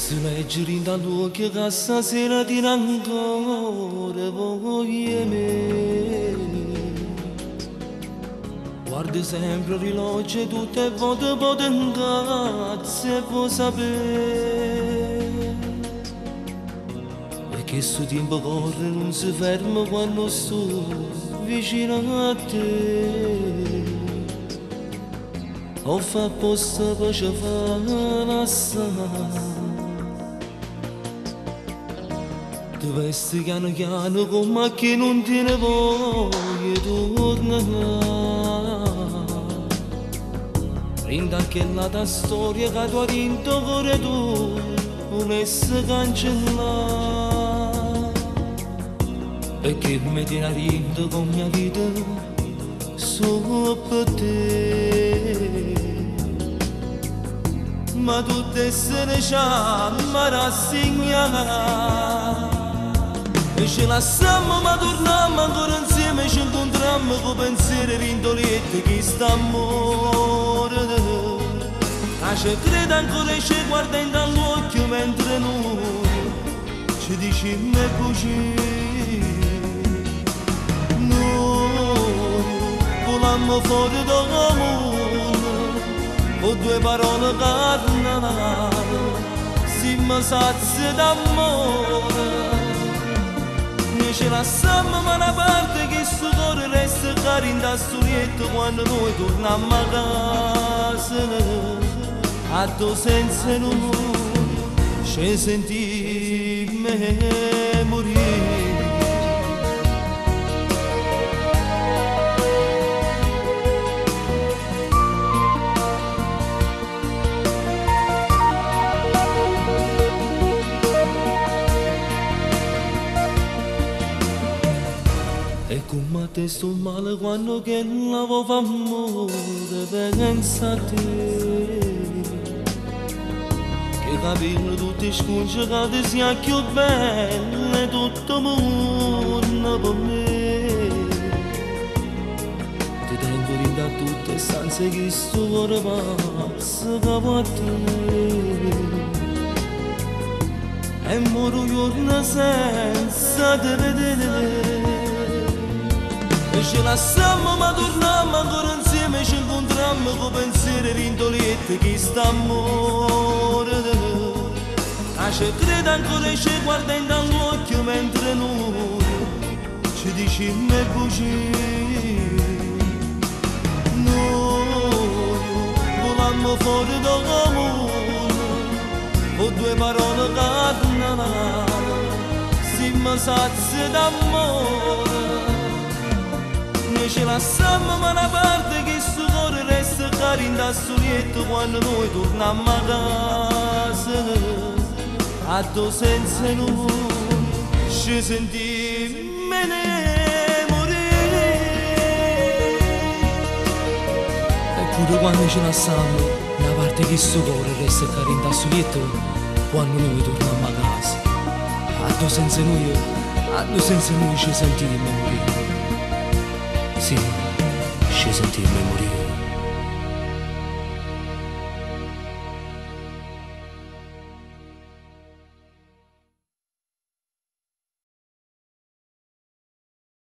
Se leggeri da luce che stasera ti ancora voglia me. Guardi sempre l'orologio tutte le volte potendo se vuoi sapere. Perché questo tempo corre non si ferma quando sto vicino a te. Ho fatto apposta per ci fare passare. Ti vesti piano piano come che non te ne voglio tornare. Prenda anche la tua storia che tu hai vinto cuore tu volessi cancellare. Perché mi tieni vinto con mia vita solo per te. Ma tutte se ne mi rassegnare. E ci lasciamo ma torniamo ancora insieme, ci incontriamo con pensieri rindolietti che sta amore. Ma ci crede ancora e ci guarda dall'occhio mentre noi ci diciamo e bugie. Noi volammo fuori dal mondo con due parole carnevale, siamo sazi d'amore. Ci lasciamo ma una parte che sto cuore resta caro in da studietto quando noi torniamo a casa. A tu senza noi ci sentimmo morire. E come te sto male quando che l'avevo amore pensa a te. Che capelli tutti scongiurati sia più belle tutto il mondo per me. Ti tengo in da tutte le stanze che sto cuore pazzo capo a te. E moro giorno senza te vedere. E ci lasciamo ma torniamo ancora insieme, ci incontriamo con pensieri rindolietti che sta amore. Ma ci crede ancora e ci guarda dall'occhio mentre noi ci diciamo e bugie. Noi volammo fuori dal mondo con due parole carnevale, siamo sazi d'amore. Ci lasciamo ma una parte che sto cuore resta caro in da studietto quando noi torniamo a casa. A tu senza noi ci sentimmo morire. Eppure quando ci lasciamo una parte che sto cuore resta caro in da studietto quando noi torniamo a casa. A tu senza noi ci sentimmo morire. Sì, ci sentimmo morire.